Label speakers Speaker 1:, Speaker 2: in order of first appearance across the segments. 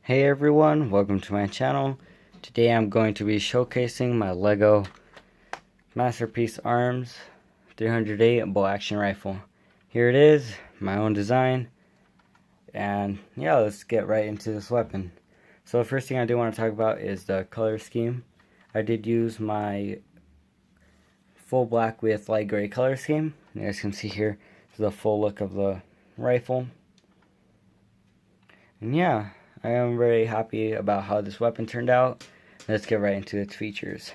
Speaker 1: Hey everyone, welcome to my channel. Today I'm going to be showcasing my LEGO Masterpiece Arms 308 bolt action rifle. Here it is, my own design, and yeah, let's get right into this weapon. So the first thing I do want to talk about is the color scheme. I did use my full black with light gray color scheme. You guys can see here is the full look of the rifle. And yeah, I am very happy about how this weapon turned out. Let's get right into its features.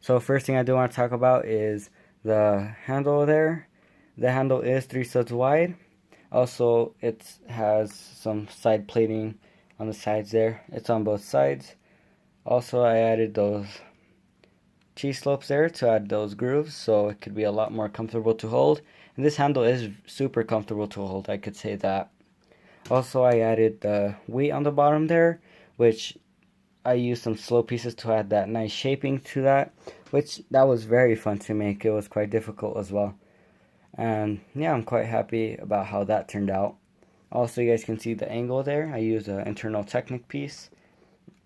Speaker 1: So first thing I do want to talk about is the handle there. The handle is 3 studs wide. Also, it has some side plating on the sides there. It's on both sides. Also, I added those cheese slopes there to add those grooves so it could be a lot more comfortable to hold. And this handle is super comfortable to hold, I could say that. Also, I added the weight on the bottom there, which I used some slow pieces to add that nice shaping to that, which that was very fun to make. It was quite difficult as well. And yeah, I'm quite happy about how that turned out. Also, you guys can see the angle there. I used an internal Technic piece.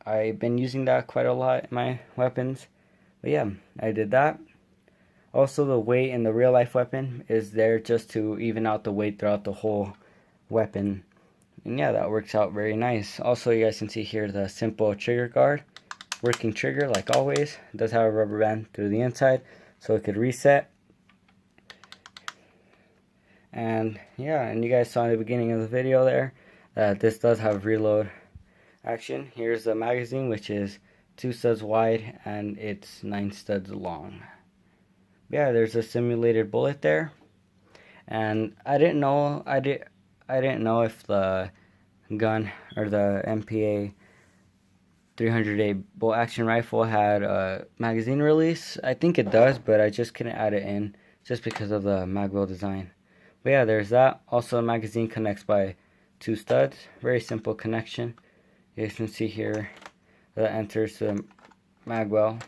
Speaker 1: I've been using that quite a lot in my weapons. But yeah, I did that. Also, the weight in the real life weapon is there just to even out the weight throughout the whole weapon. And yeah, that works out very nice. Also, you guys can see here the simple trigger guard. Working trigger like always. It does have a rubber band through the inside so it could reset. And yeah, and you guys saw in the beginning of the video there that this does have reload action. Here's the magazine, which is 2 studs wide and it's 9 studs long. Yeah, there's a simulated bullet there. And I didn't know if the gun or the MPA308 bolt action rifle had a magazine release. I think it does, but I just couldn't add it in just because of the magwell design. But yeah, there's that. Also, the magazine connects by 2 studs. Very simple connection. You guys can see here that enters the magwell.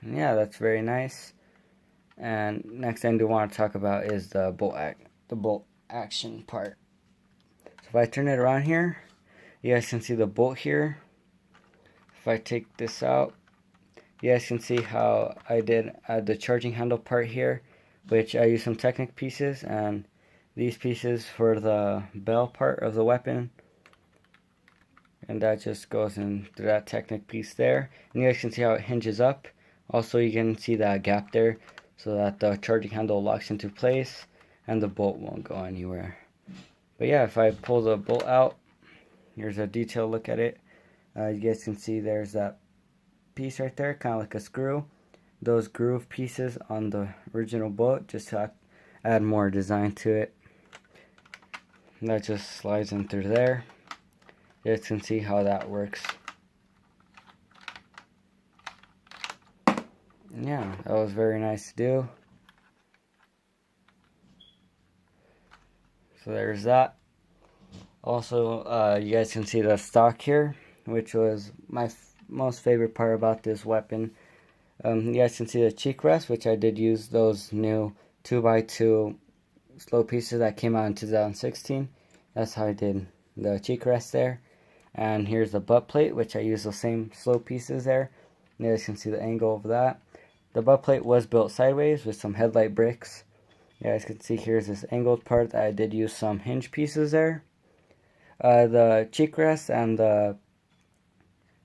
Speaker 1: And yeah, that's very nice. And next thing I do want to talk about is the bolt action part. So if I turn it around here, you guys can see the bolt here. If I take this out, you guys can see how I did add the charging handle part here, which I used some Technic pieces and these pieces for the bell part of the weapon. And that just goes into that Technic piece there. And you guys can see how it hinges up. Also, you can see that gap there so that the charging handle locks into place and the bolt won't go anywhere. But yeah, if I pull the bolt out, here's a detailed look at it. You guys can see there's that piece right there, kind of like a screw. Those groove pieces on the original bolt just to add more design to it. And that just slides in through there. You guys can see how that works. Yeah, that was very nice to do. So there's that. Also, you guys can see the stock here, which was my most favorite part about this weapon. You guys can see the cheek rest, which I did use those new 2x2 slow pieces that came out in 2016. That's how I did the cheek rest there. And here's the butt plate, which I used the same slow pieces there. You guys can see the angle of that. The butt plate was built sideways with some headlight bricks. You guys can see here's this angled part that I did use some hinge pieces there. The cheek rest and the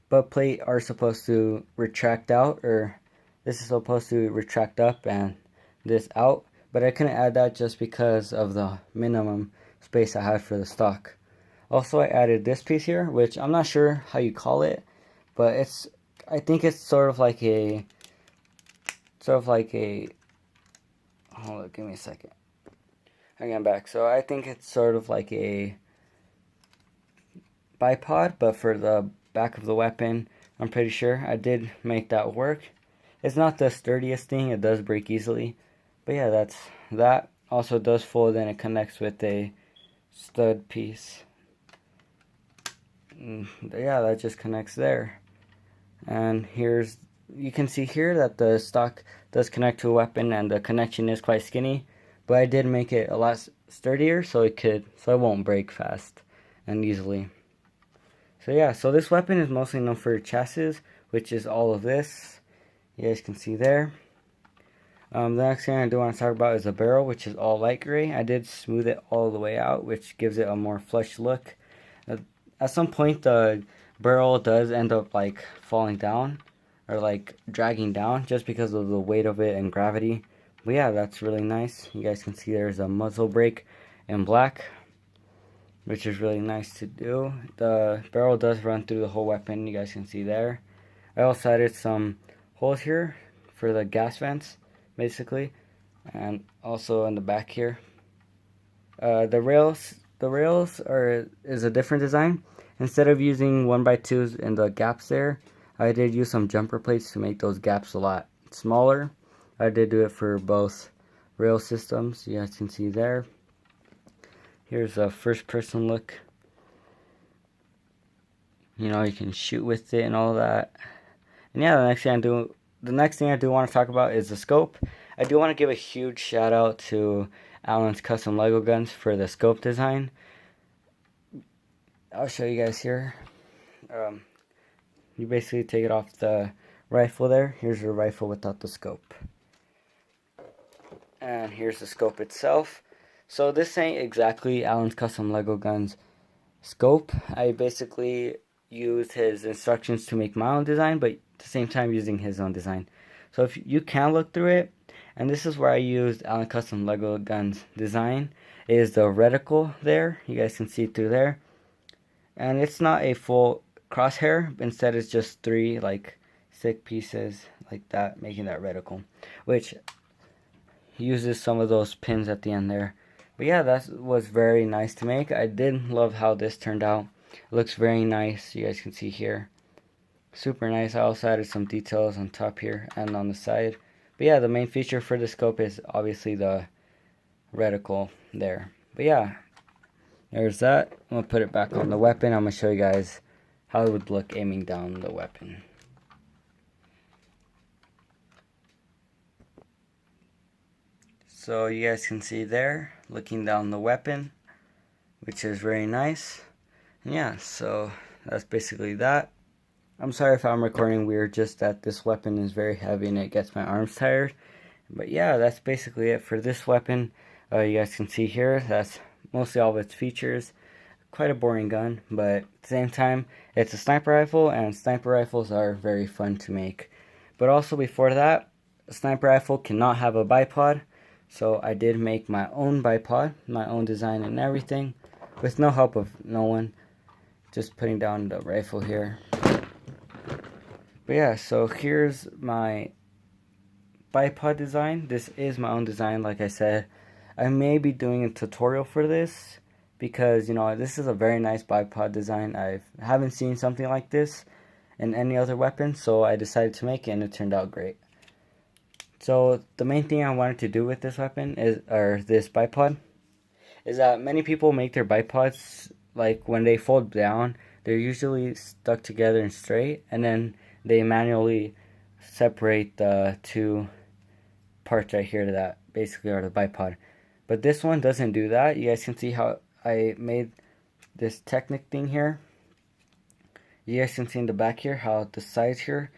Speaker 1: butt plate are supposed to retract out, or this is supposed to retract up and this out, but I couldn't add that just because of the minimum space I had for the stock. Also, I added this piece here, which I'm not sure how you call it, but I think it's sort of like a hold on, give me a second. I'm back. So I think it's sort of like a bipod, but for the back of the weapon. I'm pretty sure I did make that work. It's not the sturdiest thing, it does break easily, but yeah, that's that. Also does fold and it connects with a stud piece. Yeah, that just connects there. And you can see here that the stock does connect to a weapon and the connection is quite skinny, but I did make it a lot sturdier so it won't break fast and easily. So yeah, so this weapon is mostly known for chassis, which is all of this. You guys can see there. The next thing I do want to talk about is the barrel, which is all light gray. I did smooth it all the way out, which gives it a more flush look. At some point, the barrel does end up like falling down or like dragging down just because of the weight of it and gravity. But yeah, that's really nice. You guys can see there's a muzzle brake in black, which is really nice to do. The barrel does run through the whole weapon. You guys can see there. I also added some holes here for the gas vents, basically, and also in the back here. The rails is a different design. Instead of using 1x2s in the gaps there, I did use some jumper plates to make those gaps a lot smaller. I did do it for both rail systems. You guys can see there. Here's a first person look. You know, you can shoot with it and all that. And yeah, the next thing I do want to talk about is the scope. I do want to give a huge shout out to Allen's Custom Lego Guns for the scope design. I'll show you guys here. You basically take it off the rifle there. Here's your rifle without the scope. And here's the scope itself. So this ain't exactly Allen's Custom Lego Guns scope. I basically used his instructions to make my own design, but at the same time using his own design. So if you can look through it, and this is where I used Allen Custom Lego Guns design, is the reticle there. You guys can see through there. And it's not a full crosshair, instead it's just 3 like thick pieces like that, making that reticle, which uses some of those pins at the end there. But yeah, that was very nice to make. I did love how this turned out. It looks very nice. You guys can see here. Super nice. I also added some details on top here and on the side. But yeah, the main feature for the scope is obviously the reticle there. But yeah, there's that. I'm going to put it back on the weapon. I'm going to show you guys how it would look aiming down the weapon. So you guys can see there, looking down the weapon, which is very nice. And yeah, so that's basically that. I'm sorry if I'm recording weird, just that this weapon is very heavy and it gets my arms tired. But yeah, that's basically it for this weapon. You guys can see here, that's mostly all of its features. Quite a boring gun, but at the same time, it's a sniper rifle, and sniper rifles are very fun to make. But also before that, a sniper rifle cannot have a bipod. So I did make my own bipod, my own design and everything, with no help of no one. Just putting down the rifle here. But yeah, so here's my bipod design. This is my own design, like I said. I may be doing a tutorial for this because, you know, this is a very nice bipod design. I haven't seen something like this in any other weapon, so I decided to make it and it turned out great. So the main thing I wanted to do with this weapon this bipod, is that many people make their bipods, like when they fold down, they're usually stuck together and straight, and then they manually separate the 2 parts right here that basically are the bipod. But this one doesn't do that. You guys can see how I made this Technic thing here. You guys can see in the back here how the sides here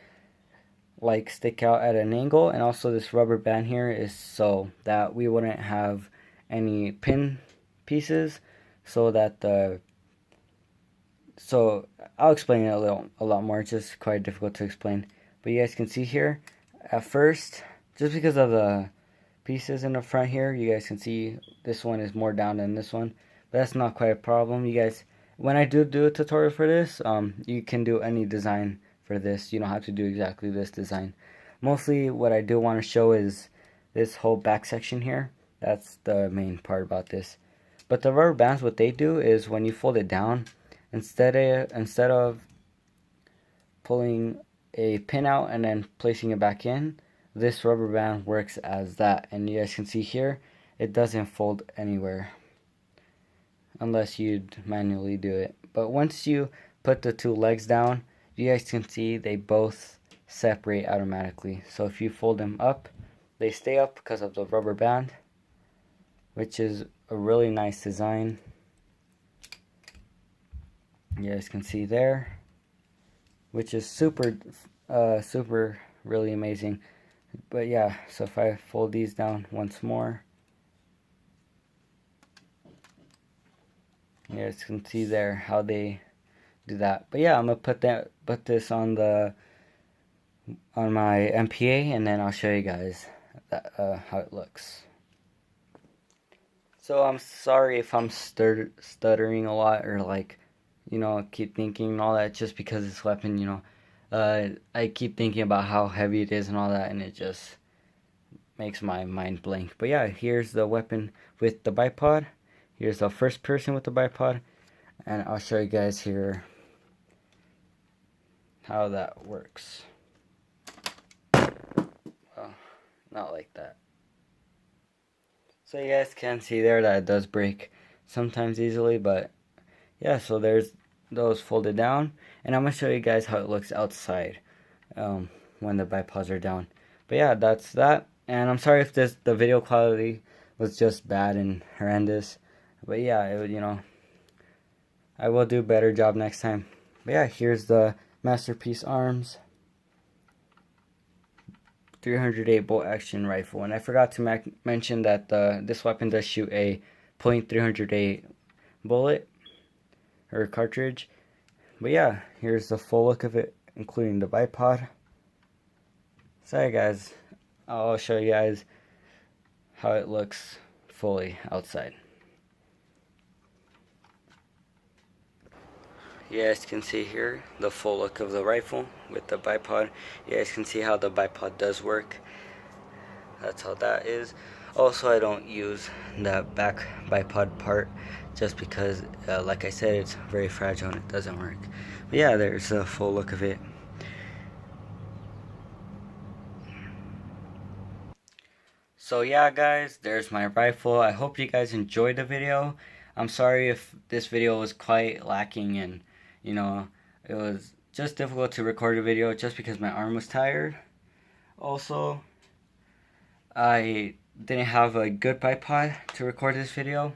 Speaker 1: like stick out at an angle, and also this rubber band here is so that we wouldn't have any pin pieces, so I'll explain it a lot more. It's just quite difficult to explain, but you guys can see here at first, just because of the pieces in the front here, you guys can see this one is more down than this one, but that's not quite a problem. You guys, when I do a tutorial for this, you can do any design for this. You don't have to do exactly this design. Mostly what I do want to show is this whole back section here. That's the main part about this. But the rubber bands, what they do is when you fold it down, instead of pulling a pin out and then placing it back in, this rubber band works as that. And you guys can see here, it doesn't fold anywhere unless you'd manually do it. But once you put the 2 legs down, you guys can see they both separate automatically. So if you fold them up, they stay up because of the rubber band, which is a really nice design. You guys can see there, which is super really amazing. But yeah, so if I fold these down once more, you guys can see there how they do that. But yeah, I'm gonna put this on my MPA, and then I'll show you guys that, how it looks. So I'm sorry if I'm stuttering a lot, or like, keep thinking and all that, just because this weapon, I keep thinking about how heavy it is and all that, and it just makes my mind blank. But yeah, here's the weapon with the bipod. Here's the first person with the bipod, and I'll show you guys here how that works. Well, not like that. So you guys can see there that it does break sometimes easily, but yeah, so there's those folded down, and I'm going to show you guys how it looks outside when the bipods are down. But yeah, that's that, and I'm sorry if the video quality was just bad and horrendous, but yeah, I will do a better job next time. But yeah, here's the Masterpiece Arms 308 bolt action rifle, and I forgot to mention that this weapon does shoot a .308 bullet or cartridge. But yeah, here's the full look of it, including the bipod. Sorry guys, I'll show you guys how it looks fully outside. You guys can see here the full look of the rifle with the bipod. You guys can see how the bipod does work. That's how that is. Also, I don't use the back bipod part just because, like I said, it's very fragile and it doesn't work. But yeah, there's a full look of it. So yeah guys, there's my rifle. I hope you guys enjoyed the video. I'm sorry if this video was quite lacking, and it was just difficult to record a video just because my arm was tired. Also, I didn't have a good bipod to record this video,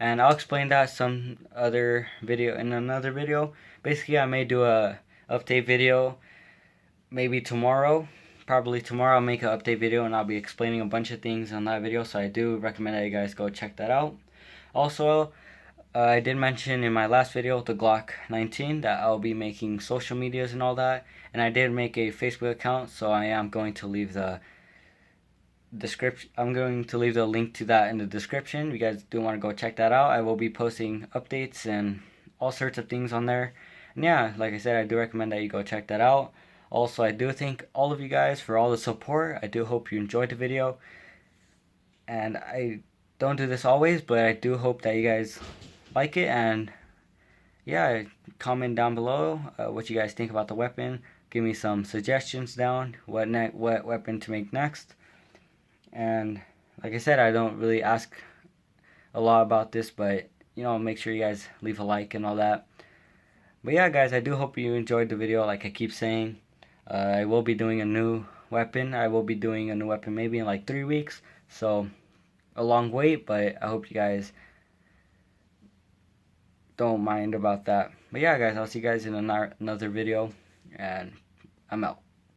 Speaker 1: and I'll explain that in another video. Basically, I may do a update video maybe tomorrow. Probably tomorrow I'll make an update video, and I'll be explaining a bunch of things on that video, so I do recommend that you guys go check that out. Also, I did mention in my last video, the Glock 19, that I'll be making social medias and all that, and I did make a Facebook account, so I am going to leave the description. I'm going to leave the link to that in the description. If you guys do want to go check that out, I will be posting updates and all sorts of things on there. And yeah, like I said, I do recommend that you go check that out. Also, I do thank all of you guys for all the support. I do hope you enjoyed the video, and I don't do this always, but I do hope that you guys like it. And yeah, comment down below what you guys think about the weapon. Give me some suggestions down what weapon to make next. And like I said, I don't really ask a lot about this, but make sure you guys leave a like and all that. But yeah guys, I do hope you enjoyed the video. Like I keep saying, I will be doing a new weapon. I will be doing a new weapon maybe in like 3 weeks, so a long wait, but I hope you guys don't mind about that. But yeah guys, I'll see you guys in another video, and I'm out.